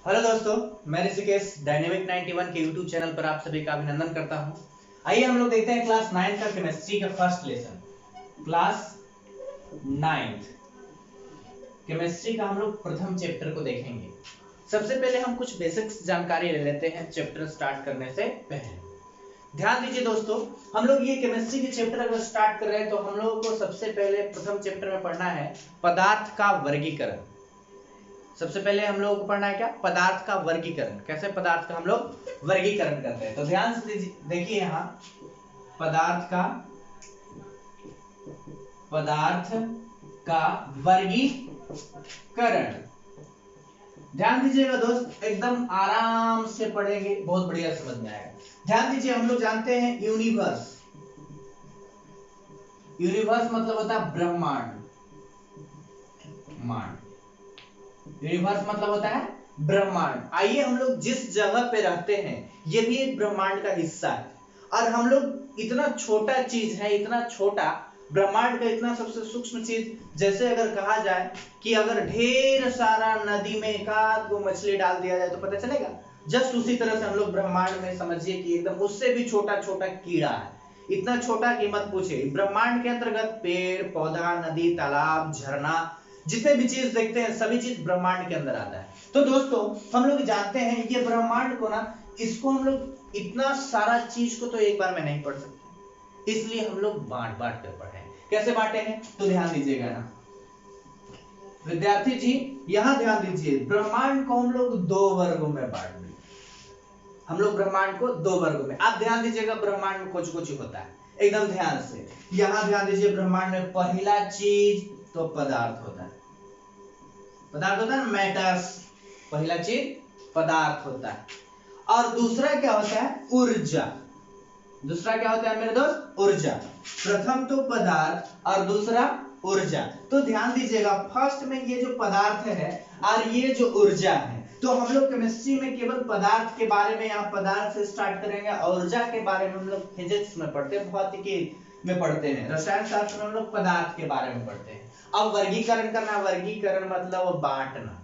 Hello दोस्तों, मैं Rishikesh dynamic 91 के यूट्यूब चैनल पर आप सभी का अभिनंदन करता हूं। आइए हम लोग देखते हैं क्लास 9 का केमिस्ट्री का फर्स्ट लेसन। क्लास 9 केमिस्ट्री का हम लोग प्रथम चैप्टर को देखेंगे। सबसे पहले हम कुछ बेसिक्स जानकारी ले लेते हैं चैप्टर स्टार्ट करने से पहले। ध्यान दीजिए दोस्तों, हम लोग ये केमिस्ट्री के चैप्टर अगर स्टार्ट कर रहे हैं तो हम लोगों को सबसे पहले प्रथम चैप्टर में पढ़ना है पदार्थ का वर्गीकरण। सबसे पहले हम लोग को पढ़ना है क्या? पदार्थ का वर्गीकरण। कैसे पदार्थ का हम लोग वर्गीकरण करते हैं, तो ध्यान से देखिए यहाँ पदार्थ का वर्गीकरण। ध्यान दीजिएगा दोस्त, एकदम आराम से पढ़ेंगे, बहुत बढ़िया समझ में आएगा। ध्यान दीजिए, हम लोग जानते हैं यूनिवर्स। यूनिवर्स मतलब होता है ब्रह्मांड। यूनिवर्स मतलब होता है ब्रह्मांड। आइए, हम लोग जिस जगह पे रहते हैं ये भी एक ब्रह्मांड का हिस्सा है, और हम लोग इतना छोटा चीज है, इतना छोटा ब्रह्मांड का इतना सबसे सूक्ष्म चीज, जैसे अगर कहा जाए कि अगर ढेर सारा नदी में एक आध गो मछली डाल दिया जाए तो पता चलेगा। जस्ट उसी तरह से हम लोग ब्रह्मांड में समझिए कि एकदम उससे भी छोटा छोटा कीड़ा है। इतना छोटा कि मत पूछे। ब्रह्मांड के अंतर्गत पेड़ पौधा, नदी, तालाब, झरना, जितने भी चीज देखते हैं सभी चीज ब्रह्मांड के अंदर आता है। तो दोस्तों, हम लोग जानते हैं ये ब्रह्मांड को ना, इसको हम लोग इतना सारा चीज को तो एक बार में नहीं पढ़ सकते, इसलिए हम लोग बांट बांट कर पढ़े हैं। कैसे बांटे हैं तो ध्यान दीजिएगा ना विद्यार्थी जी, यहां ध्यान दीजिए। ब्रह्मांड को हम लोग दो वर्गों में बांट दिए। हम लोग ब्रह्मांड को दो वर्गों में, आप ध्यान दीजिएगा ब्रह्मांड में कुछ कुछ होता है, एकदम ध्यान से। यहां ध्यान दीजिए, ब्रह्मांड में पहला चीज तो पदार्थ होता है। पदार्थ होता है ना, मैटर्स। पहला चीज पदार्थ होता है, और दूसरा क्या होता है? ऊर्जा। दूसरा क्या होता है मेरे दोस्त? ऊर्जा। प्रथम तो पदार्थ और दूसरा ऊर्जा। तो ध्यान दीजिएगा, फर्स्ट में ये जो पदार्थ है और ये जो ऊर्जा है, तो हम लोग केमिस्ट्री में केवल पदार्थ के बारे में, यहाँ पदार्थ से स्टार्ट करेंगे, और ऊर्जा के बारे में हम लोग फिजिक्स में पढ़ते हैं, भौतिकी में पढ़ते हैं, रसायन शास्त्र में हम लोग पदार्थ के बारे में पढ़ते हैं। अब वर्गीकरण करना, वर्गीकरण मतलब बांटना।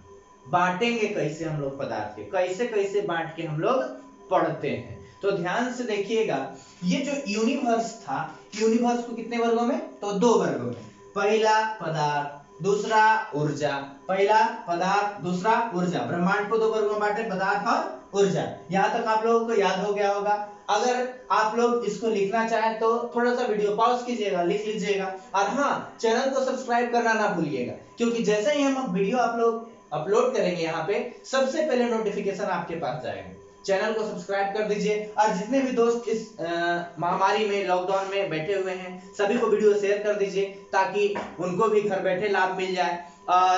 बांटेंगे कैसे हम लोग पदार्थ के, कैसे कैसे बांट के हम लोग पढ़ते हैं। तो ध्यान से देखिएगा, ये जो यूनिवर्स था, यूनिवर्स को कितने वर्गों में? तो दो वर्गों में। पहला पदार्थ, दूसरा ऊर्जा। पहला पदार्थ, दूसरा ऊर्जा। ब्रह्मांड को दो वर्गों में बांटे, पदार्थ और ऊर्जा। यहां तक आप लोगों को याद हो गया होगा। अगर आप लोग इसको लिखना चाहें तो थोड़ा सा वीडियो पॉज कीजिएगा, लिख लीजिएगा, और हाँ, चैनल को सब्सक्राइब करना ना भूलिएगा, क्योंकि जैसे ही हम वीडियो आप लोग अपलोड करेंगे यहाँ पे, सबसे पहले नोटिफिकेशन आपके पास जाएगा। चैनल को सब्सक्राइब कर दीजिए, और जितने भी दोस्त इस महामारी में, लॉकडाउन में बैठे हुए हैं, सभी को वीडियो शेयर कर दीजिए, ताकि उनको भी घर बैठे लाभ मिल जाए। और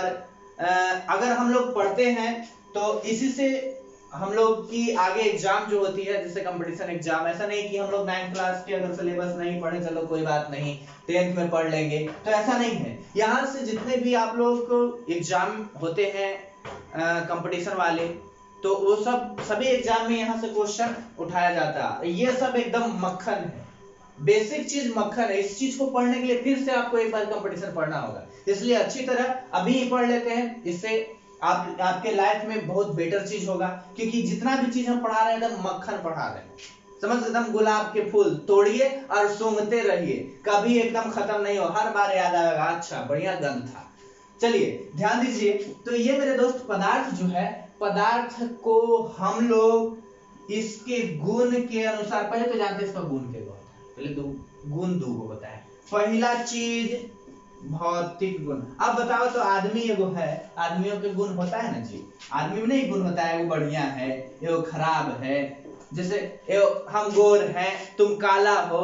अगर हम लोग पढ़ते हैं तो इसी से हम लोग की आगे एग्जाम जो होती है, जैसे कंपटीशन एग्जाम, ऐसा नहीं कि हम लोग 9th क्लास के अगर सिलेबस नहीं पढ़े, चलो कोई बात नहीं, 10th में पढ़ लेंगे, तो ऐसा नहीं है। यहाँ से जितने भी आप लोग को एग्जाम होते हैं कंपटीशन वाले, तो वो सभी एग्जाम में यहाँ से क्वेश्चन उठाया जाता है। ये सब एकदम मक्खन है, बेसिक चीज मक्खन है। इस चीज को पढ़ने के लिए फिर से आपको एक बार कंपटीशन पढ़ना होगा, इसलिए अच्छी तरह अभी ही पढ़ लेते हैं। इससे आपके लाइफ में बहुत बेटर चीज होगा, क्योंकि जितना भी चीज हम पढ़ा रहे हैं एकदम मक्खन पढ़ा रहे हैं, समझ, एकदम गुलाब के फूल तोड़िए और सूंघते रहिए, कभी एकदम खत्म नहीं हो, हर बार याद आएगा, अच्छा बढ़िया गंध था। चलिए ध्यान दीजिए, तो ये मेरे दोस्त पदार्थ जो है, पदार्थ को हम लोग इसके गुण के अनुसार, पहले तो जानते हैं इसका गुण क्या होता है, पहले तो गुण दो होता है। पहला चीज भौतिक गुण। अब बताओ तो आदमी एगो है, आदमियों के गुण होता है ना जी, आदमी में नहीं गुण होता है, वो बढ़िया है, एगो खराब है। जैसे हम गोर हैं, तुम काला हो,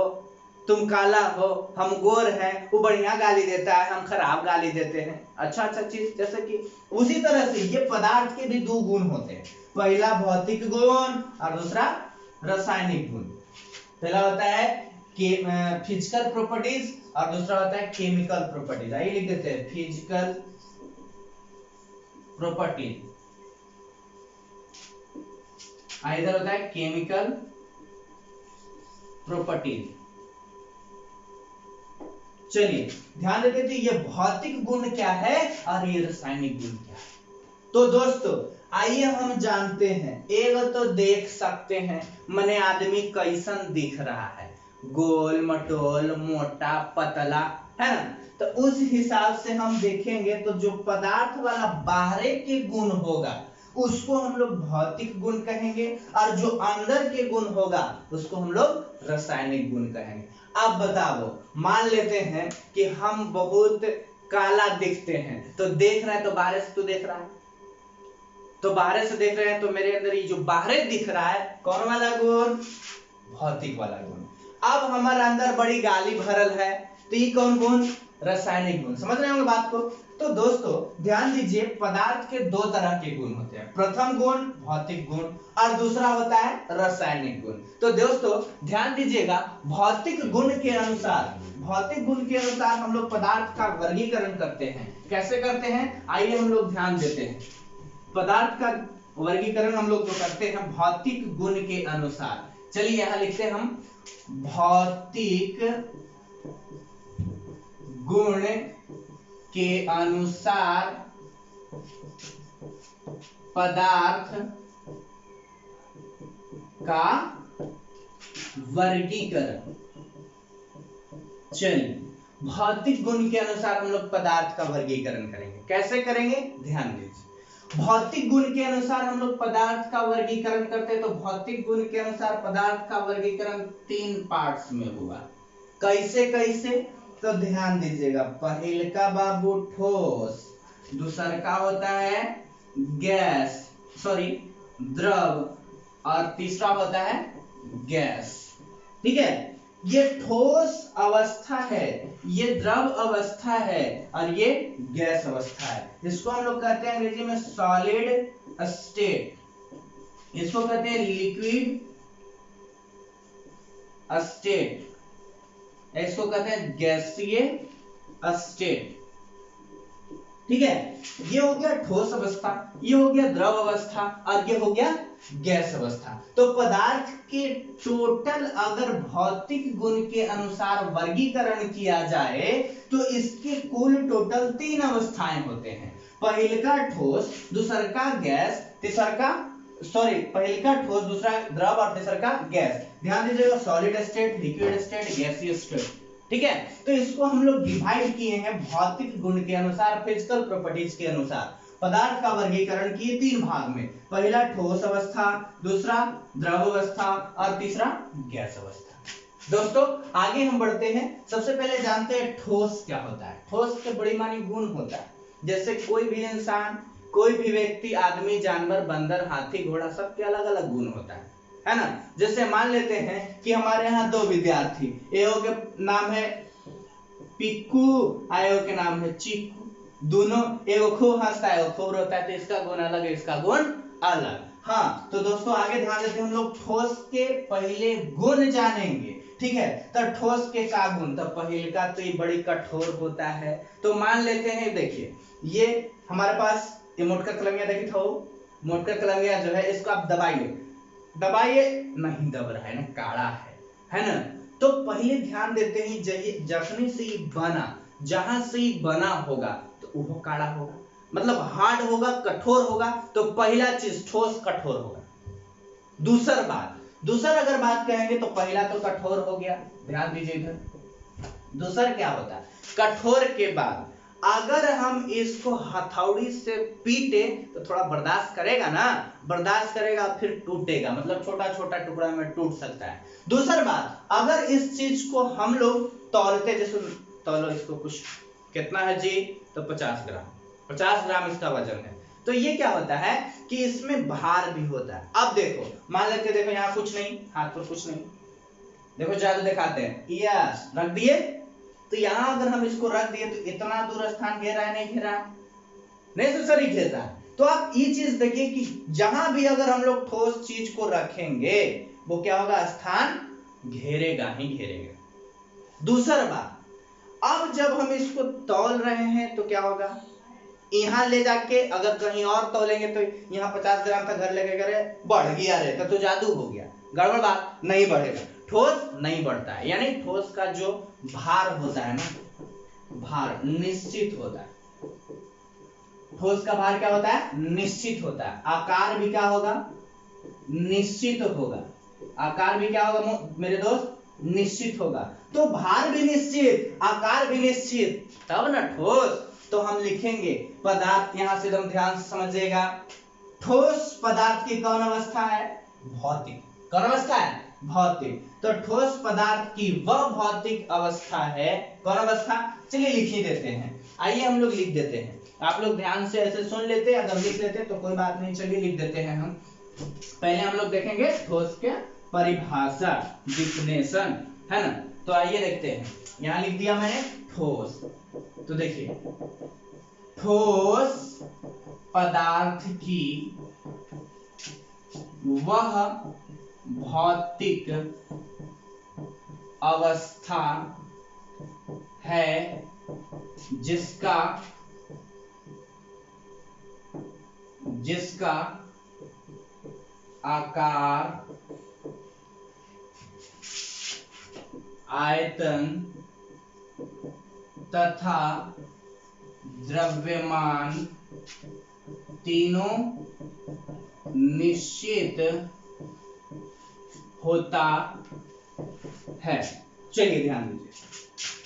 तुम काला हो, हम गोर हैं, वो बढ़िया गाली देता है, हम खराब गाली देते हैं, अच्छा अच्छा चीज। जैसे कि उसी तरह से ये पदार्थ के भी दो गुण होते हैं, पहला भौतिक गुण और दूसरा रासायनिक गुण। पहला होता है फिजिकल प्रॉपर्टीज और दूसरा होता है केमिकल प्रॉपर्टीज। आइए लिख देते हैं, फिजिकल प्रॉपर्टीज, इधर होता है केमिकल प्रॉपर्टीज। चलिए ध्यान देते थे, ये भौतिक गुण क्या है और ये रासायनिक गुण क्या है। तो दोस्तों आइए हम जानते हैं, एगो तो देख सकते हैं मने आदमी कैसन दिख रहा है, गोल मटोल मोटा पतला, है ना। तो उस हिसाब से हम देखेंगे तो जो पदार्थ वाला बाहरे के गुण होगा उसको हम लोग भौतिक गुण कहेंगे, और जो अंदर के गुण होगा उसको हम लोग रासायनिक गुण कहेंगे। अब बताओ, मान लेते हैं कि हम बहुत काला दिखते हैं, तो देख रहे हैं तो बाहर से तो देख रहा है, तो बाहर से देख रहे हैं तो मेरे अंदर ये जो बाहर दिख रहा है कौन वाला गुण, भौतिक वाला गुण। अब हमारे अंदर बड़ी गाली भरल है तो ये कौन गुण, रासायनिक गुण। समझ रहे होंगे बात को। तो दोस्तों ध्यान दीजिए, पदार्थ के दो तरह के गुण होते हैं, प्रथम गुण भौतिक गुण और दूसरा होता है रासायनिक गुण। तो दोस्तों ध्यान दीजिएगा, भौतिक गुण के अनुसार हम लोग पदार्थ का वर्गीकरण करते हैं। कैसे करते हैं, आइए हम लोग ध्यान देते हैं। पदार्थ का वर्गीकरण हम लोग तो करते हैं भौतिक गुण के अनुसार। चलिए यहां लिखते हैं हम, भौतिक गुण के अनुसार पदार्थ का वर्गीकरण। चलिए भौतिक गुण के अनुसार हम लोग पदार्थ का वर्गीकरण करेंगे। कैसे करेंगे, ध्यान दीजिए। भौतिक गुण के अनुसार हम लोग पदार्थ का वर्गीकरण करते हैं, तो भौतिक गुण के अनुसार पदार्थ का वर्गीकरण 3 पार्ट्स में हुआ। कैसे कैसे, तो ध्यान दीजिएगा, पहले का बाबू ठोस, दूसरा का होता है गैस, सॉरी द्रव, और तीसरा होता है गैस। ठीक है, ये ठोस अवस्था है, ये द्रव अवस्था है और ये गैस अवस्था है। इसको हम लोग कहते हैं अंग्रेजी में सॉलिड स्टेट, इसको कहते हैं लिक्विड स्टेट, इसको कहते हैं गैसीय स्टेट। ठीक है, ये हो गया ठोस अवस्था, ये हो गया द्रव अवस्था और ये हो गया गैस अवस्था। तो पदार्थ के टोटल अगर भौतिक गुण के अनुसार वर्गीकरण किया जाए तो इसके कुल टोटल 3 अवस्थाएं होते हैं। पहले का ठोस, दूसरा का गैस, तीसरा का पहले का ठोस, दूसरा द्रव और तीसरा का गैस। ध्यान दीजिएगा, सॉलिड स्टेट, लिक्विड स्टेट, गैसीय स्टेट। ठीक है, तो इसको हम लोग डिवाइड किए हैं भौतिक गुण के अनुसार, फिजिकल प्रॉपर्टीज के अनुसार। पदार्थ का वर्गीकरण किए 3 भाग में, पहला ठोस अवस्था, दूसरा द्रव अवस्था और तीसरा गैस अवस्था। दोस्तों आगे हम बढ़ते हैं। सबसे पहले जानते हैं ठोस क्या होता है। ठोस के बड़ी मानी गुण होता है, जैसे कोई भी इंसान, कोई भी व्यक्ति, आदमी, जानवर, बंदर, हाथी, घोड़ा, सबके अलग अलग गुण होता है ना। जैसे मान लेते हैं कि हमारे यहाँ 2 विद्यार्थी, एगो के नाम है पिक्कू, एगो के नाम है चिक्कू। दोनों, एगो खूब हंसता है, एगो खूब रोता है, तो इसका गुण अलग है, इसका गुण अलग। हाँ, तो दोस्तों आगे ध्यान देते हैं हम लोग, ठोस के पहले गुण जानेंगे। ठीक है, तो ठोस के का गुण, तो पहले का तो ये बड़ी कठोर होता है। तो मान लेते हैं, देखिए ये हमारे पास ये मोटका कलमिया देखिए था, मोटका कलमिया जो है इसको आप दबाइए, नहीं दब रहा है ना, काड़ा है ना। तो पहले ध्यान देते हैं, जखनी से ही बना, जहां से ही बना होगा तो वो काड़ा होगा, मतलब हार्ड होगा, कठोर होगा। तो पहला चीज ठोस कठोर होगा। दूसरा अगर बात कहेंगे तो पहला तो कठोर हो गया, ध्यान दीजिए इधर। दूसरा क्या होता है, कठोर के बाद अगर हम इसको हथौड़ी से पीटे तो थोड़ा बर्दाश्त करेगा ना, बर्दाश्त करेगा, फिर टूटेगा, मतलब छोटा छोटा टुकड़ा में टूट सकता है। दूसरी बात, अगर इस चीज को हम लोग तौलते, जैसे तौलो इसको, कुछ कितना है जी, तो 50 ग्राम इसका वजन है। तो ये क्या होता है कि इसमें भार भी होता है। अब देखो, मान लेते, देखो यहाँ कुछ नहीं, हाथ पर कुछ नहीं, देखो जादू दिखाते हैं, यस रख दिए, तो यहाँ अगर हम इसको रख दिए तो इतना दूर स्थान घेरा है, नहीं घेरा, नेसेसरी घेर रहा है। तो आप ये चीज देखिए कि जहां भी अगर हम लोग ठोस चीज को रखेंगे वो क्या होगा, स्थान घेरेगा ही घेरेगा। दूसरा बात, अब जब हम इसको तौल रहे हैं तो क्या होगा, यहाँ ले जाके अगर कहीं और तौलेंगे तो यहाँ 50 ग्राम तक घर लेके गए, बढ़ गया रे तो जादू हो गया, गड़बड़ बात, नहीं बढ़ेगा, ठोस नहीं बढ़ता है। यानी ठोस का जो भार होता है ना, भार निश्चित होता है, ठोस का भार क्या होता है? निश्चित होता है। आकार भी क्या होगा? निश्चित होगा। आकार भी क्या होगा मेरे दोस्त? निश्चित होगा। तो भार भी निश्चित, आकार भी निश्चित, तब ना ठोस। तो हम लिखेंगे पदार्थ, यहां से एकदम ध्यान से समझिएगा, ठोस पदार्थ की कौन अवस्था है? भौतिक। कौन अवस्था है? भौतिक। तो ठोस पदार्थ की वह भौतिक अवस्था है, कौन अवस्था? चलिए लिख ही देते हैं। आइए हम लोग लिख देते हैं। आप लोग ध्यान से ऐसे सुन लेते, अगर लिख लेते तो कोई बात नहीं। चलिए लिख देते हैं हम। पहले हम लोग देखेंगे ठोस के परिभाषा, डिफिनेशन, है ना। तो आइए देखते हैं। यहां लिख दिया मैंने ठोस। तो देखिए, ठोस पदार्थ की वह भौतिक अवस्था है जिसका आकार, आयतन तथा द्रव्यमान तीनों निश्चित होता है। चलिए ध्यान दीजिए,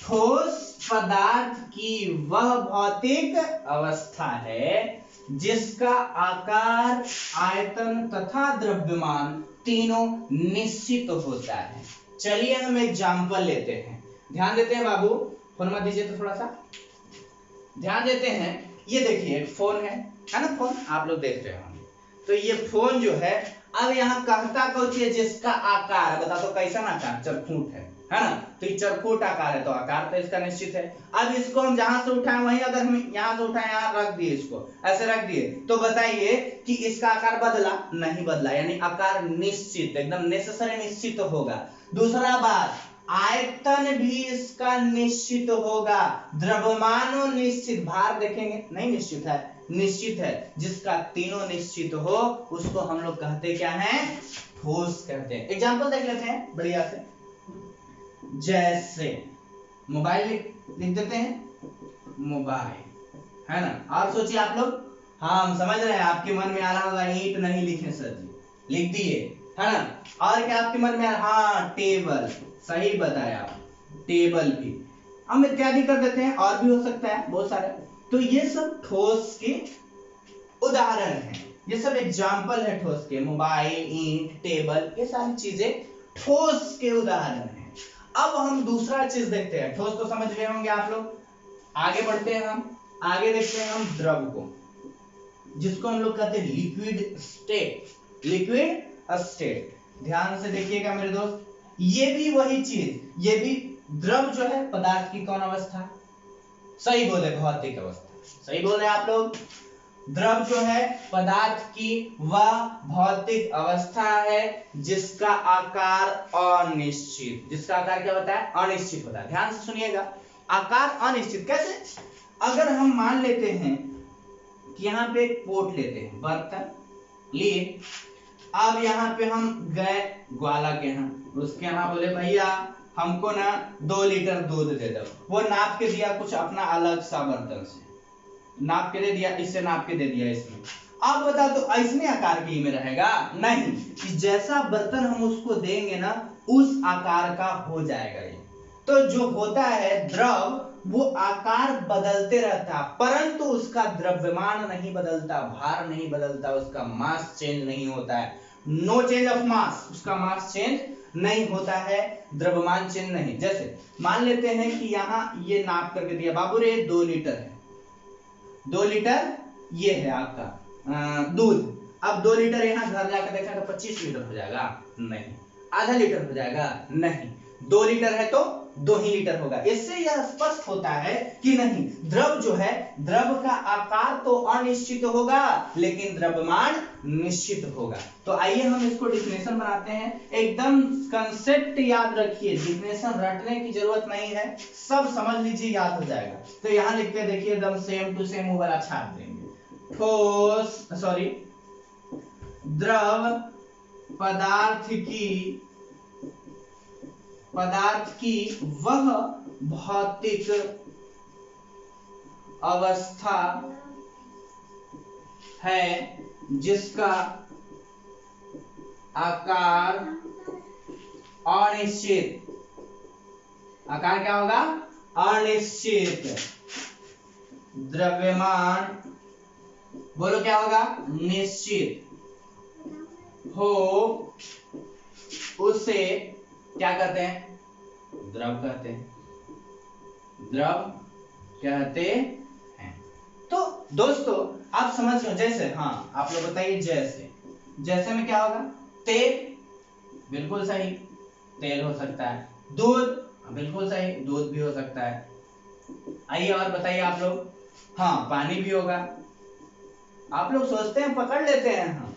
ठोस पदार्थ की वह भौतिक अवस्था है जिसका आकार, आयतन तथा द्रव्यमान तीनों निश्चित होता है। चलिए हम एग्जाम्पल लेते हैं। ध्यान देते हैं बाबू, फोन मत दीजिए तो थोड़ा सा ध्यान देते हैं। ये देखिए एक फोन है ना, फोन आप लोग देख रहे होंगे। तो ये फोन जो है, अब यहाँ कहता कुछ है जिसका आकार, बता तो कैसा आकार? चरखूट है ना। तो ये चरखूट आकार है, तो आकार तो इसका निश्चित है। अब इसको हम जहां से उठाए वहीं, अगर हम यहाँ से उठाए, यहाँ रख दिए, इसको ऐसे रख दिए, तो बताइए कि इसका आकार बदला? नहीं बदला, यानी आकार निश्चित, एकदम नेसेसरी निश्चित होगा। दूसरा बात, आयतन भी इसका निश्चित होगा, द्रव्यमान निश्चित, भार देखेंगे नहीं निश्चित है, निश्चित है। जिसका तीनों निश्चित हो उसको हम लोग कहते क्या है? ठोस कहते हैं। एग्जांपल देख लेते हैं बढ़िया से। जैसे मोबाइल लिख देते हैं, मोबाइल, है ना। और सोचिए आप लोग, हाँ हम समझ रहे हैं, आपके मन में आ रहा होगा ईंट नहीं लिखे सर जी, लिख दिए, है ना। और क्या आपके मन में आ रहा? हाँ टेबल, सही बताया, टेबल भी हम इत्यादि कर देते हैं, और भी हो सकता है बहुत सारे। तो ये सब ठोस के उदाहरण हैं, ये सब एग्जाम्पल है ठोस के। मोबाइल, ईंट, टेबल, ये सारी चीजें ठोस के उदाहरण हैं। अब हम दूसरा चीज देखते हैं। ठोस तो समझ गए होंगे आप लोग। आगे बढ़ते हैं हम, आगे देखते हैं हम द्रव को, जिसको हम लोग कहते हैं लिक्विड स्टेट। लिक्विड स्टेट, ध्यान से देखिएगा मेरे दोस्त, ये भी वही चीज, ये भी द्रव जो है पदार्थ की कौन अवस्था? सही बोले, भौतिक अवस्था। सही बोले आप लोग। द्रव जो है पदार्थ की वह भौतिक अवस्था है जिसका आकार अनिश्चित। जिसका आकार क्या होता है? अनिश्चित होता है। ध्यान से सुनिएगा, आकार अनिश्चित कैसे? अगर हम मान लेते हैं कि यहाँ पे एक पोट लेते हैं, बर्तन लिए, अब यहाँ पे हम गए ग्वाला के यहाँ, उसके यहाँ बोले भैया हमको ना 2 लीटर दूध दे दो। वो नाप के दिया कुछ अपना अलग सा बर्तन से, नाप के दे दिया, इससे नाप के दे दिया इसमें। अब बता तो ऐसने आकार की में रहेगा? नहीं, कि जैसा बर्तन हम उसको देंगे ना उस आकार का हो जाएगा ये। तो जो होता है द्रव, वो आकार बदलते रहता, परंतु उसका द्रव्यमान नहीं बदलता, भार नहीं बदलता, उसका मास चेंज नहीं होता है। नो चेंज ऑफ मास, उसका मास चेंज नहीं होता है, द्रव्यमान चेंज नहीं। जैसे मान लेते हैं कि यहाँ ये नाप करके दिया, बाबू रे 2 लीटर है, 2 लीटर ये है आपका दूध। अब 2 लीटर यहाँ घर जाकर देखा तो 25 लीटर हो जाएगा? नहीं। आधा लीटर हो जाएगा? नहीं। 2 लीटर है तो 2 ही लीटर होगा। इससे यह स्पष्ट होता है कि नहीं, द्रव जो है, द्रव का आकार तो अनिश्चित होगा लेकिन द्रव्यमान निश्चित होगा। तो आइए हम इसको डिफिनेशन बनाते हैं। एकदम कंसेप्ट याद रखिए, डिफिनेशन रटने की जरूरत नहीं है, सब समझ लीजिए, याद हो जाएगा। तो यहाँ लिखते हैं, देखिए एकदम सेम टू सेम वो वाला छाप देंगे। ठोस सॉरी द्रव पदार्थ की वह भौतिक अवस्था है जिसका आकार अनिश्चित, आकार क्या होगा? अनिश्चित। द्रव्यमान बोलो क्या होगा? निश्चित हो, उसे क्या कहते हैं? द्रव कहते हैं, द्रव कहते हैं। तो दोस्तों आप समझ लो, जैसे हाँ आप लोग बताइए, जैसे जैसे में क्या होगा? तेल, बिल्कुल सही, तेल हो सकता है। दूध, बिल्कुल सही, दूध भी हो सकता है। आइए और बताइए आप लोग। हाँ, पानी भी होगा। आप लोग सोचते हैं पकड़ लेते हैं हम।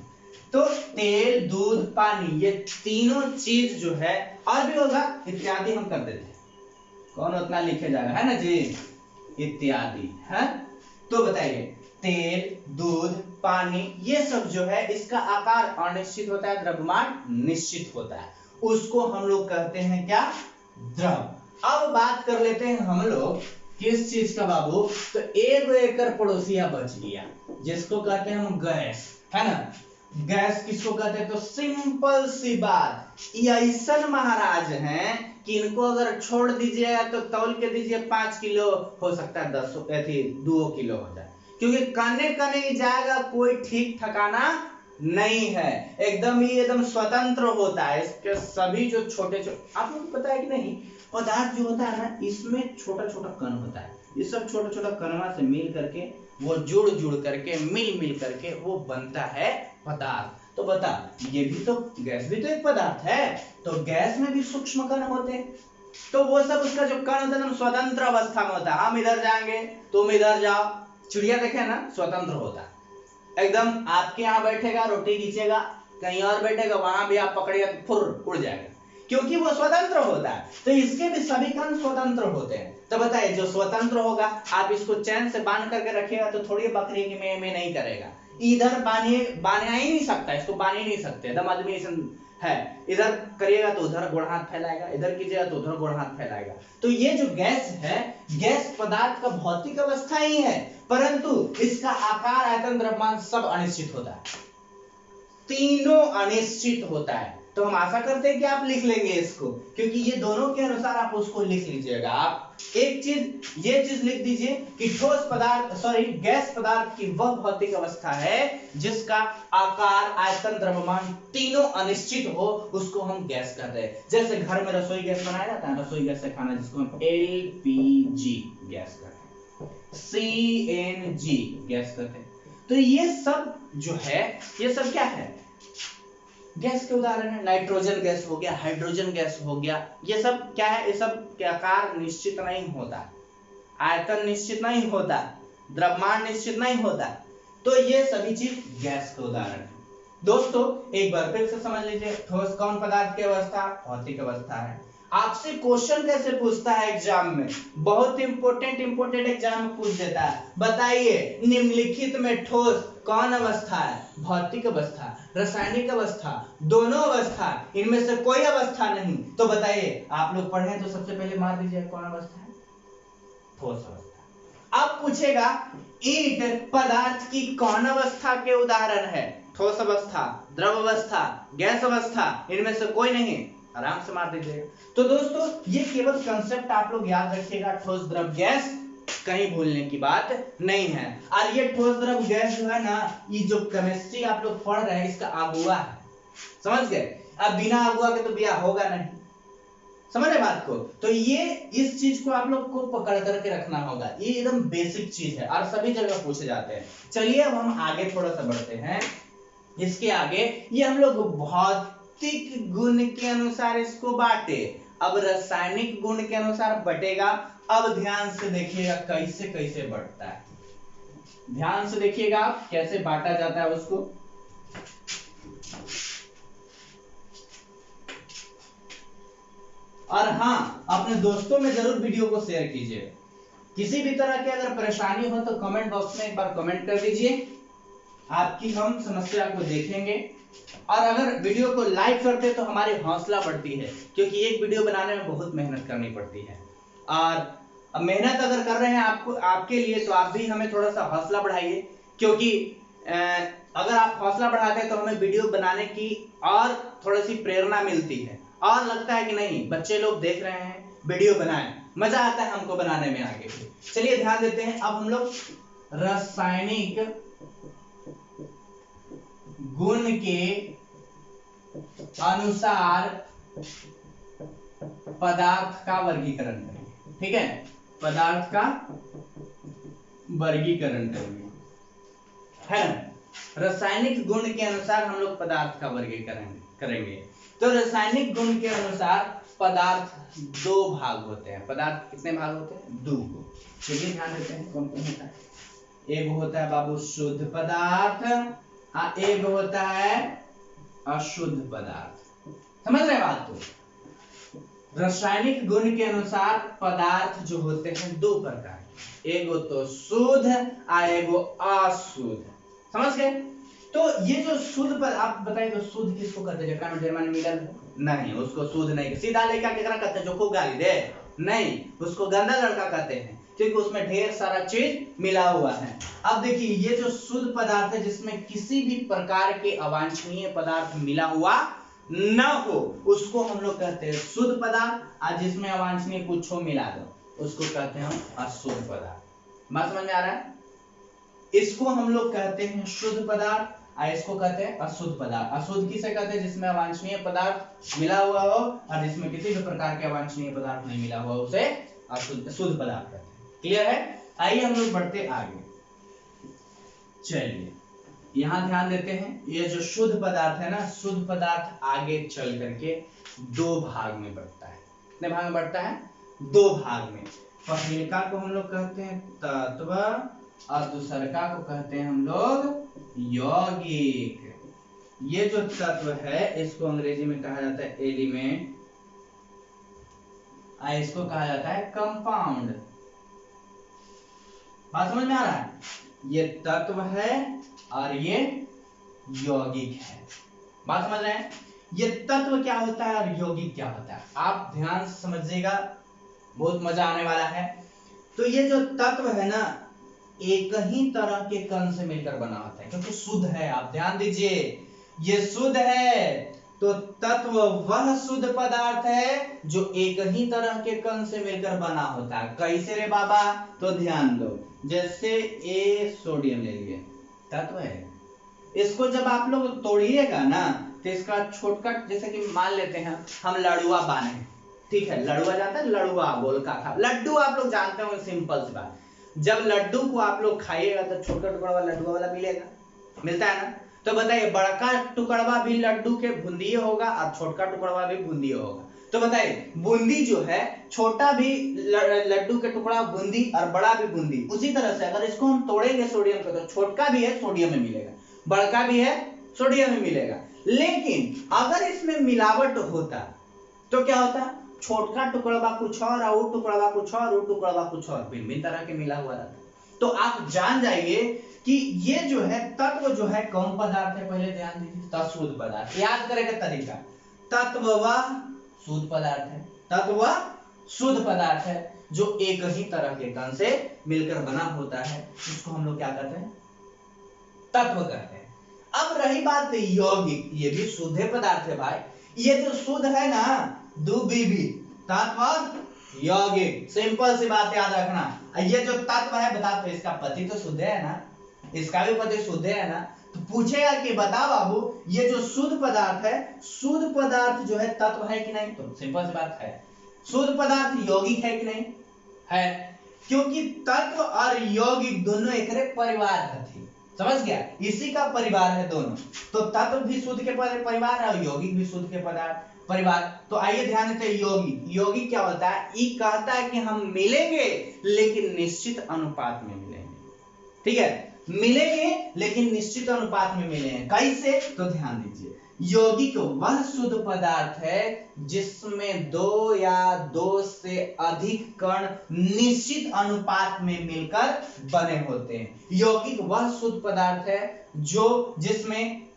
तो तेल, दूध, पानी, ये तीनों चीज जो है, और भी होगा इत्यादि हम कर देते हैं। कौन उतना लिखे जाएगा, है ना जी? इत्यादि है। तो बताइए, तेल, दूध, पानी, ये सब जो है इसका आकार अनिश्चित होता है, द्रव्यमान निश्चित होता है, उसको हम लोग कहते हैं क्या? द्रव। अब बात कर लेते हैं हम लोग किस चीज का बाबू? तो एक एकर पड़ोसिया बच गया, जिसको कहते हैं हम गैस, है ना? गैस किसको कहते हैं? तो सिंपल सी बात, ये ऐसन महाराज हैं कि इनको अगर छोड़ दीजिएगा तो तौल के दीजिए 5 किलो, हो सकता है 10 2 किलो हो जाए, क्योंकि कने कने जाएगा, कोई ठीक ठिकाना नहीं है, एकदम ही एकदम स्वतंत्र होता है। इसके सभी जो छोटे छोटे, आप लोग को पता है कि नहीं, पदार्थ जो होता है ना, इसमें छोटा छोटा कण होता है, ये सब छोटा छोटा कणवा से मिल करके, वो जुड़ करके, मिल करके वो बनता है पदार्थ। तो बता, ये भी तो, गैस भी तो एक पदार्थ है, तो गैस में भी सूक्ष्म कण होते हैं, तो वो सब उसका जो कण होता है स्वतंत्र अवस्था में होता है। हम इधर जाएंगे, तुम इधर जाओ, चिड़िया देखे ना, स्वतंत्र होता है एकदम। आपके यहाँ बैठेगा, रोटी खींचेगा, कहीं और बैठेगा, वहां भी आप पकड़िएगा तो फुर उड़ जाएगा, क्योंकि वो स्वतंत्र होता है। तो इसके भी सभी कण स्वतंत्र होते हैं। तो बताइए, जो स्वतंत्र होगा, आप इसको चैन से बांध करके रखिएगा तो थोड़ी बकरी की में नहीं करेगा, इधर बांधा ही नहीं सकता, इसको बांध ही नहीं सकते, एकदम आदमी है, इधर करिएगा तो उधर गोड़ हाथ फैलाएगा, इधर कीजिएगा तो उधर गोड़ हाथ फैलाएगा। तो ये जो गैस है, गैस पदार्थ का भौतिक अवस्था ही है, परंतु इसका आकार, आयतन, द्रव्यमान सब अनिश्चित होता है, तीनों अनिश्चित होता है। तो हम आशा करते हैं कि आप लिख लेंगे इसको, क्योंकि ये दोनों के अनुसार आप उसको लिख लीजिएगा। आप एक चीज, ये चीज लिख दीजिए कि ठोस पदार्थ, सॉरी गैस पदार्थ की वह भौतिक अवस्था है जिसका आकार, आयतन, द्रव्यमान तीनों अनिश्चित हो, उसको हम गैस कहते हैं। जैसे घर में रसोई गैस बनाया जाता है, रसोई गैस से खाना, जिसको हम एलपीजी गैस कहते हैं, सीएनजी गैस कहते हैं। तो ये सब जो है, ये सब क्या है? गैस के उदाहरण है। नाइट्रोजन गैस हो गया, हाइड्रोजन गैस हो गया, ये सब क्या है? ये सब के आकार निश्चित नहीं होता, आयतन निश्चित नहीं होता, द्रव्यमान निश्चित नहीं होता, तो ये सभी चीज गैस के उदाहरण है। दोस्तों एक बार फिर से समझ लीजिए, ठोस कौन पदार्थ की अवस्था? भौतिक अवस्था है। आपसे क्वेश्चन कैसे पूछता है एग्जाम में? बहुत इंपोर्टेंट एग्जाम में पूछ देता है, बताइए निम्नलिखित में ठोस कौन अवस्था है? भौतिक अवस्था, रासायनिक अवस्था, दोनों अवस्था, इनमें से कोई अवस्था नहीं। तो बताइए, आप लोग पढ़े तो सबसे पहले मार दीजिए, कौन अवस्था है? ठोस अवस्था। अब पूछेगा ईंट पदार्थ की कौन अवस्था के उदाहरण है? ठोस अवस्था, द्रव अवस्था, गैस अवस्था, इनमें से कोई नहीं, आराम से मार दीजिएगा। तो दोस्तों ये केवल कंसेप्ट आप लोग याद रखिएगा, ठोस, द्रव, गैस, कहीं भूलने की बात नहीं है। और ये ठोस, द्रव, गैस जो है ना, ये जो केमिस्ट्री आप लोग पढ़ रहे हैं, इसका अगुआ है, समझ गए? अब बिना अगुआ के तो ब्याह होगा नहीं, समझ रहे बात को? तो ये इस चीज को आप लोग को पकड़ करके रखना होगा, ये एकदम बेसिक चीज है और सभी जगह पूछे जाते हैं। चलिए अब हम आगे थोड़ा सा बढ़ते हैं। इसके आगे ये हम लोग भौतिक गुण के अनुसार इसको बांटे, अब रासायनिक गुण के अनुसार बटेगा। अब ध्यान से देखिएगा कैसे कैसे बढ़ता है, ध्यान से देखिएगा कैसे बांटा जाता है उसको। और हाँ, अपने दोस्तों में जरूर वीडियो को शेयर कीजिए। किसी भी तरह की अगर परेशानी हो तो कमेंट बॉक्स में एक बार कमेंट कर दीजिए, आपकी हम समस्या को देखेंगे। और अगर वीडियो को लाइक करते तो हमारी हौसला बढ़ती है, क्योंकि एक वीडियो बनाने में बहुत मेहनत करनी पड़ती है। और अब मेहनत अगर कर रहे हैं आपको, आपके लिए, तो आप भी हमें थोड़ा सा हौसला बढ़ाइए, क्योंकि अगर आप हौसला बढ़ाते हैं तो हमें वीडियो बनाने की और थोड़ी सी प्रेरणा मिलती है और लगता है कि नहीं बच्चे लोग देख रहे हैं, वीडियो बनाएं, मजा आता है हमको बनाने में आगे। चलिए ध्यान देते हैं। अब हम लोग रासायनिक गुण के अनुसार पदार्थ का वर्गीकरण करेंगे। ठीक है, पदार्थ का वर्गीकरण करेंगे, है ना। रासायनिक गुण के अनुसार हम लोग पदार्थ का वर्गीकरण करेंगे। तो रासायनिक गुण के अनुसार पदार्थ दो भाग होते हैं। पदार्थ कितने भाग होते हैं? दो। चलिए ध्यान देते हैं कौन कौन होता है। एक होता है बाबू शुद्ध पदार्थ, एक होता है अशुद्ध पदार्थ। समझ रहे बात? तो रासायनिक गुण के अनुसार पदार्थ जो होते हैं दो प्रकार, एगो तो शुद्ध और एगो अशुद्ध। समझ गए? तो ये जो शुद्ध पर आप बताइए तो शुद्ध किसको कहते हैं? जकरा में ढेर माने मिलल नहीं, उसको शुद्ध नहीं। सीधा लड़का केकरा कहते हैं? जो खूब गाली दे नहीं, उसको गंदा लड़का कहते हैं, क्योंकि उसमें ढेर सारा चीज मिला हुआ है। अब देखिए ये जो शुद्ध पदार्थ है जिसमें किसी भी प्रकार के अवांछनीय पदार्थ मिला हुआ न हो, उसको हम लोग कहते हैं शुद्ध पदार्थ, और जिसमें अवांछनीय कुछ हो मिला दो उसको कहते हैं हम अशुद्ध पदार्थ। बात समझ में आ रहा है? इसको हम लोग कहते हैं शुद्ध पदार्थ और इसको कहते हैं अशुद्ध पदार्थ। अशुद्ध किसे कहते हैं? जिसमें अवांछनीय पदार्थ मिला हुआ हो, और जिसमें किसी भी प्रकार के अवांछनीय पदार्थ नहीं मिला हुआ उसे अशुद्ध शुद्ध पदार्थ कहते हैं। क्लियर है? आइए हम लोग बढ़ते आगे। चलिए यहाँ ध्यान देते हैं, ये जो शुद्ध पदार्थ है ना, शुद्ध पदार्थ आगे चल करके दो भाग में बढ़ता है। कितने भाग में बढ़ता है? दो भाग में। पहलका को हम लोग कहते हैं तत्व और दूसरका को कहते हैं हम लोग यौगिक। ये जो तत्व है इसको अंग्रेजी में कहा जाता है एलिमेंट, और इसको कहा जाता है कंपाउंड। बात समझ में आ रहा है? ये तत्व है और ये यौगिक है। बात समझ रहे हैं? ये तत्व क्या होता है और यौगिक क्या होता है, आप ध्यान से समझिएगा, बहुत मजा आने वाला है। तो ये जो तत्व है ना, एक ही तरह के कण से मिलकर बना होता है, क्योंकि शुद्ध है। आप ध्यान दीजिए, ये शुद्ध है तो तत्व वह शुद्ध पदार्थ है जो एक ही तरह के कण से मिलकर बना होता है। कैसे रे बाबा? तो ध्यान दो, जैसे ए सोडियम ले लिए, तत्व है। इसको जब आप लोग तोड़िएगा ना तो इसका छोटकट, जैसे कि मान लेते हैं हम लड़ुआ बाने, ठीक है, लड़ुआ जानते हैं, लड़ुआ गोलका खा, लड्डू आप लोग जानते हो, सिंपल सी बात। जब लड्डू को आप लोग खाइएगा तो छोटा टुकड़ा वाला लड्डू वाला मिलेगा, मिलता है ना। तो बताइए बड़का टुकड़वा भी लड्डू के बूंदी होगा और छोटा टुकड़वा भी बूंदी होगा। तो बताइए बूंदी जो है, छोटा भी लड्डू के टुकड़ा बूंदी और बड़ा भी बूंदी। उसी तरह से अगर इसको हम तोड़ेंगे सोडियम को, तो छोटका भी है सोडियम में मिलेगा, बड़का भी है सोडियम में मिलेगा। लेकिन अगर इसमें मिलावट होता तो क्या होता? छोटका टुकड़वा कुछ और वो टुकड़वा कुछ और, वो टुकड़वा कुछ और, भिन्न तरह के मिला हुआ रहता। तो आप जान जाइए कि ये जो है तत्व जो है कौन पदार्थ है? पहले ध्यान दीजिए, शुद्ध पदार्थ। याद करेगा तरीका, तत्व वह शुद्ध पदार्थ है, तत्व शुद्ध पदार्थ है जो एक ही तरह के कण से मिलकर बना होता है, उसको हम लोग क्या कहते हैं? तत्व कहते हैं। अब रही बात यौगिक, ये भी शुद्ध पदार्थ है भाई। ये जो शुद्ध है ना, दो बीबी, तत्व यौगिक, सिंपल सी बात याद रखना। ये जो तत्व है बता, तो इसका पति तो शुद्ध है ना, इसका भी पति शुद्ध है ना। तो पूछेगा कि बता बाबू ये जो शुद्ध पदार्थ है, शुद्ध पदार्थ जो है तत्व है कि नहीं? तो सिंपल सी बात है, शुद्ध पदार्थ यौगिक है कि नहीं? है, क्योंकि तत्व और यौगिक दोनों एक परिवार है। समझ गया? इसी का परिवार है दोनों। तो तत्व भी शुद्ध के परिवार है और यौगिक भी शुद्ध के परिवार। तो आइए ध्यान देते हैं यौगिक। यौगिक क्या होता है? ये कहता है कि हम मिलेंगे लेकिन निश्चित अनुपात में मिलेंगे। ठीक है, मिलेंगे लेकिन निश्चित अनुपात में मिलेंगे। कैसे? तो ध्यान दीजिए, यौगिक वह शुद्ध पदार्थ है जिसमें दो या दो से अधिक कण निश्चित अनुपात में मिलकर बने होते हैं। यौगिक वह शुद्ध पदार्थ है जिसमें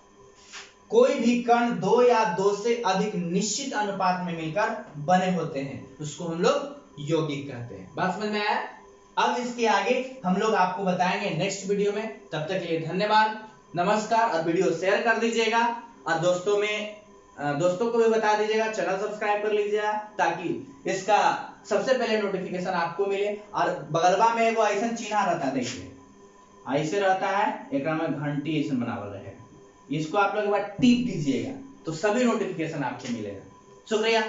कोई भी कण दो या दो से अधिक निश्चित अनुपात में मिलकर बने होते हैं, उसको हम लोग यौगिक कहते हैं। बात समझ में आया? अब इसके आगे हम लोग आपको बताएंगे नेक्स्ट वीडियो में। तब तक के लिए धन्यवाद। नमस्कार। और वीडियो शेयर कर दीजिएगा और दोस्तों को भी बता दीजिएगा, चैनल सब्सक्राइब कर लीजिएगा ताकि इसका सबसे पहले नोटिफिकेशन आपको मिले। और बगलवा में एगो ऐसा चिन्ह रहता है, देखिए ऐसे रहता है, एक में घंटी ऐसा बनावल रहेगा, इसको आप लोग एक बार टिप दीजिएगा तो सभी नोटिफिकेशन आपको मिलेगा। शुक्रिया।